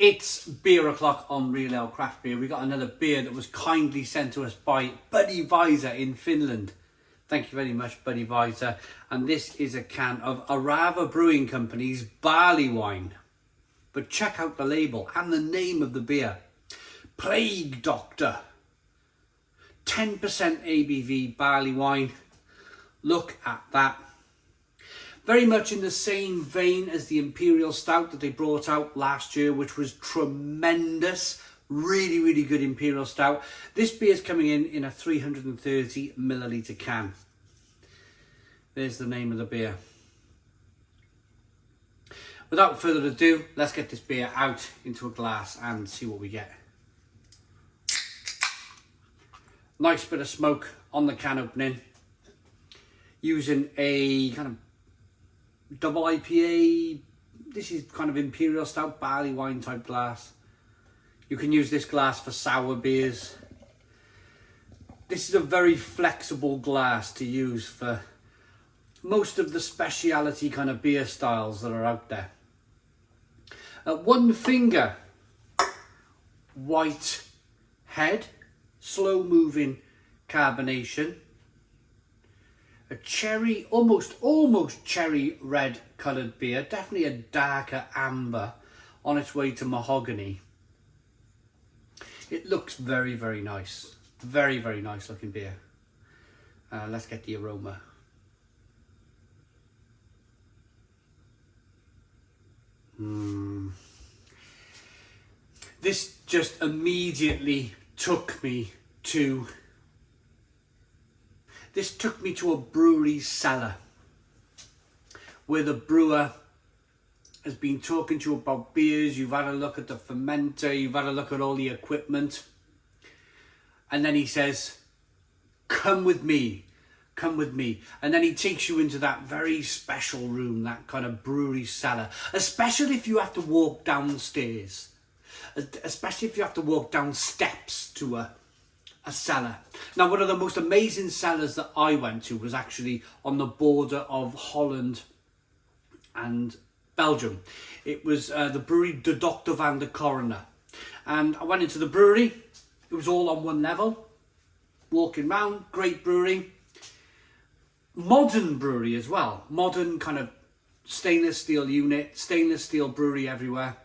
It's beer o'clock on Real Ale Craft Beer. We got another beer that was kindly sent to us by BarleyWine in Finland. Thank you very much, BarleyWine. And this is a can of Orava Brewing Company's BarleyWine. But check out the label and the name of the beer. Plague Doctor. 10% ABV BarleyWine. Look at that. Very much in the same vein as the Imperial Stout that they brought out last year, which was tremendous. Really, really good Imperial Stout. This beer is coming in a 330 milliliter can. There's the name of the beer. Without further ado, let's get this beer out into a glass and see what we get. Nice bit of smoke on the can opening. Using a kind of double IPA. This is kind of Imperial Stout barley wine type glass. You can use this glass for sour beers. This is a very flexible glass to use for most of the speciality kind of beer styles that are out there. One finger, white head, slow moving carbonation. A cherry, almost cherry red coloured beer. Definitely a darker amber on its way to mahogany. It looks very, very nice. Very, very nice looking beer. Let's get the aroma. This just immediately took me to a brewery cellar where the brewer has been talking to you about beers. You've had a look at the fermenter, you've had a look at all the equipment, and then he says, come with me, and then he takes you into that very special room, that kind of brewery cellar, especially if you have to walk downstairs, especially if you have to walk down steps to a cellar. Now, one of the most amazing cellars that I went to was actually on the border of Holland and Belgium. It was the brewery De Dr. van der Coroner. And I went into the brewery. It was all on one level. Walking around, great brewery. Modern brewery as well. Modern kind of stainless steel unit, stainless steel brewery everywhere.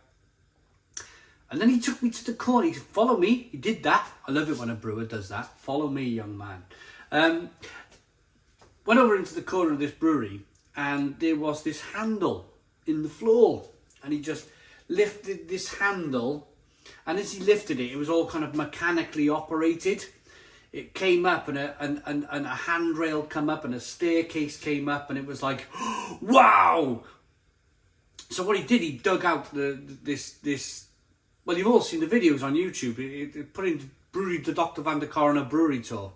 And then he took me to the corner. He said, follow me. He did that. I love it when a brewer does that. Follow me, young man. Went over into the corner of this brewery and there was this handle in the floor. And he just lifted this handle. And as he lifted it, it was all kind of mechanically operated. It came up and a handrail came up and a staircase came up. And it was like, wow. So what he did, he dug out this. Well, you've all seen the videos on YouTube. It put in Brewery De Dr. van der Coroner brewery tour.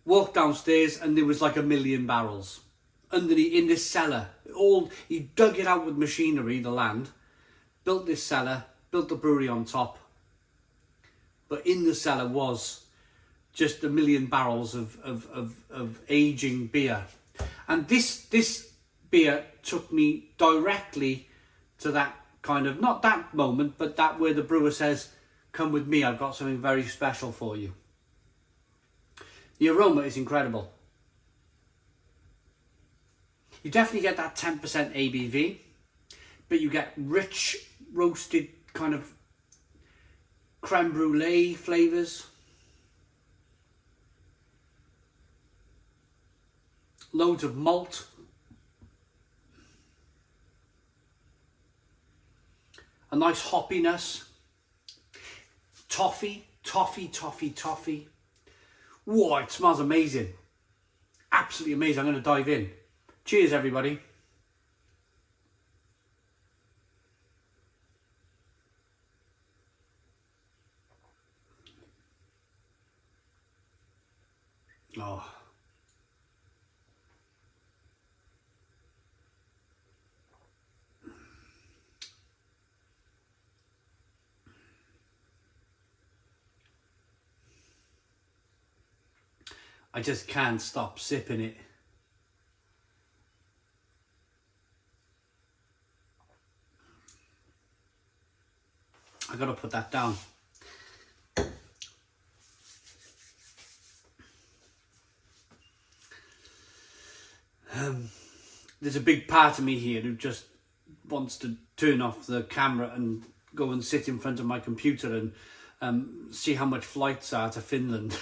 Walked downstairs and there was like 1 million barrels underneath in this cellar. He dug it out with machinery, the land, built this cellar, built the brewery on top. But in the cellar was just 1 million barrels of aging beer. And this beer took me directly to that kind of, not that moment, but that where the brewer says, come with me, I've got something very special for you. The aroma is incredible. You definitely get that 10% ABV, but you get rich, roasted kind of creme brulee flavours. Loads of malt. A nice hoppiness. Toffee. Whoa, it smells amazing. Absolutely amazing. I'm going to dive in. Cheers, everybody. Oh. I just can't stop sipping it. I got to put that down. There's a big part of me here who just wants to turn off the camera and go and sit in front of my computer and see how much flights are to Finland.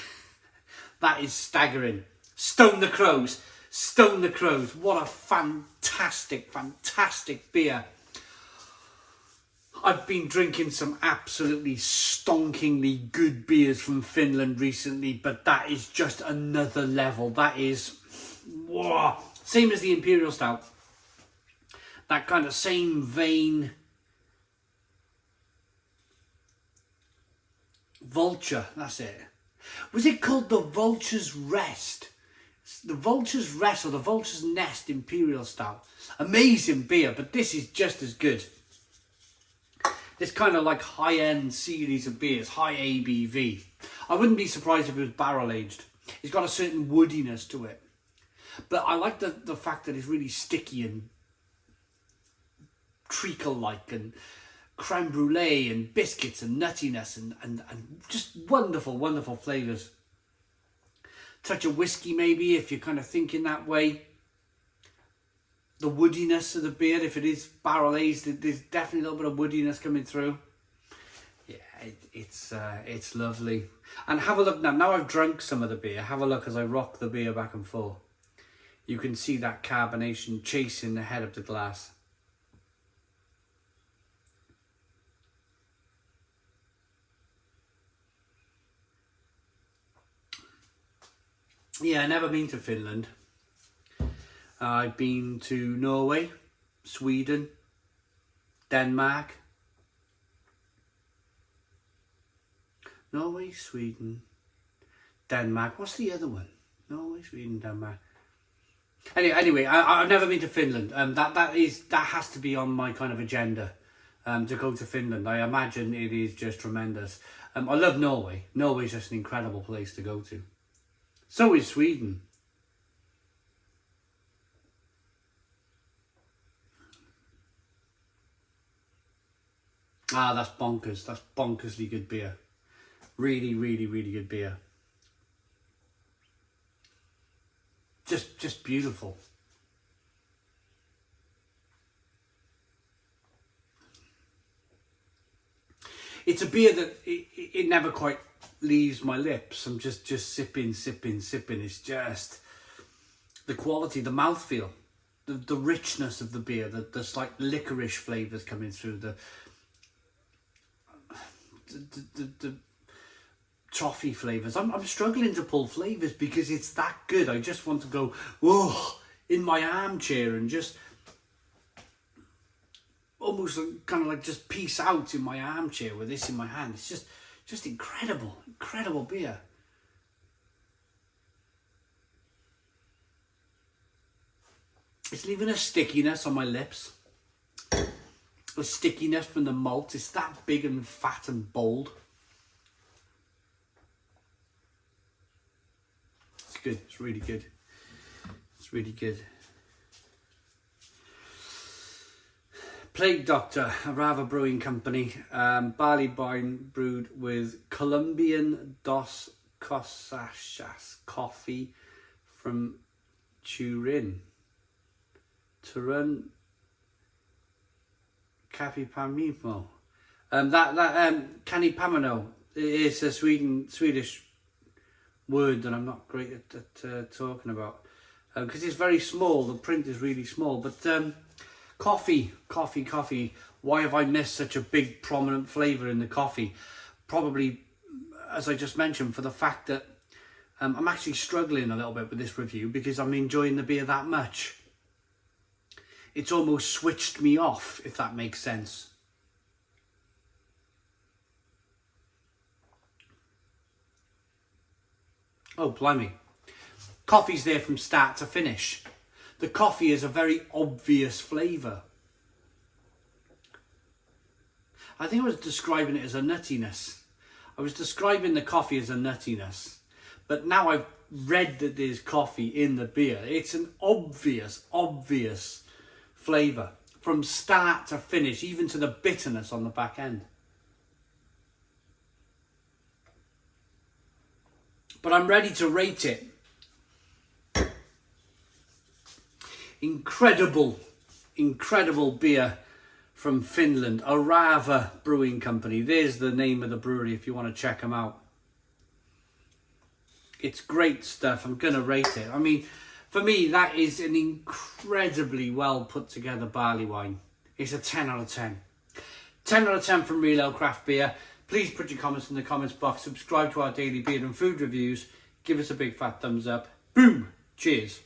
That is staggering. Stone the Crows. Stone the Crows. What a fantastic, fantastic beer. I've been drinking some absolutely stonkingly good beers from Finland recently, but that is just another level. That is, whoa. Same as the Imperial Stout. That kind of same vein. Vulture, that's it. Was it called the Vulture's Rest? The Vulture's Rest or the Vulture's Nest Imperial Stout. Amazing beer, but this is just as good. This kind of like high-end series of beers, high ABV. I wouldn't be surprised if it was barrel-aged. It's got a certain woodiness to it. But I like the fact that it's really sticky and treacle-like and creme brulee and biscuits and nuttiness and just wonderful, wonderful flavours. Touch of whiskey maybe if you're kind of thinking that way. The woodiness of the beer, if it is barrel aged, there's definitely a little bit of woodiness coming through. Yeah, it's lovely. And have a look now. Now I've drunk some of the beer. Have a look as I rock the beer back and forth. You can see that carbonation chasing the head of the glass. Yeah, I've never been to Finland. I've been to Norway, Sweden, Denmark. Norway, Sweden, Denmark. What's the other one? Norway, Sweden, Denmark. Anyway, I've never been to Finland. That has to be on my kind of agenda. To go to Finland. I imagine it is just tremendous. I love Norway. Norway's just an incredible place to go to. So is Sweden. Ah, that's bonkers. That's bonkersly good beer. Really, really, really good beer. Just beautiful. It's a beer that it never quite leaves my lips. I'm just sipping. It's just the quality, the mouthfeel, the richness of the beer, the slight licorice flavours coming through, the toffee flavours. I'm struggling to pull flavours because it's that good. I just want to go, whoa, in my armchair and just almost kind of like just peace out in my armchair with this in my hand. It's just incredible beer. It's leaving a stickiness on my lips. The stickiness from the malt. It's that big and fat and bold. It's good. It's really good. It's really good. Plague Doctor, Orava Brewing Company. BarleyWine brewed with Colombian Dos Cosachas coffee from Turin. Capipamimo. Canipamino is a Swedish word that I'm not great at talking about because it's very small. The print is really small, but coffee. Why have I missed such a big prominent flavour in the coffee? Probably, as I just mentioned, for the fact that I'm actually struggling a little bit with this review because I'm enjoying the beer that much. It's almost switched me off, if that makes sense. Oh, blimey. Coffee's there from start to finish. The coffee is a very obvious flavour. I think I was describing it as a nuttiness. I was describing the coffee as a nuttiness. But now I've read that there's coffee in the beer. It's an obvious flavour from start to finish, even to the bitterness on the back end. but I'm ready to rate it. Incredible beer from Finland, Orava Brewing Company. There's the name of the brewery if you want to check them out. It's great stuff. I'm going to rate it. I mean, for me, that is an incredibly well put together barley wine. It's a 10 out of 10. 10 out of 10 from Real Ale Craft Beer. Please put your comments in the comments box. Subscribe to our daily beer and food reviews. Give us a big fat thumbs up. Boom. Cheers.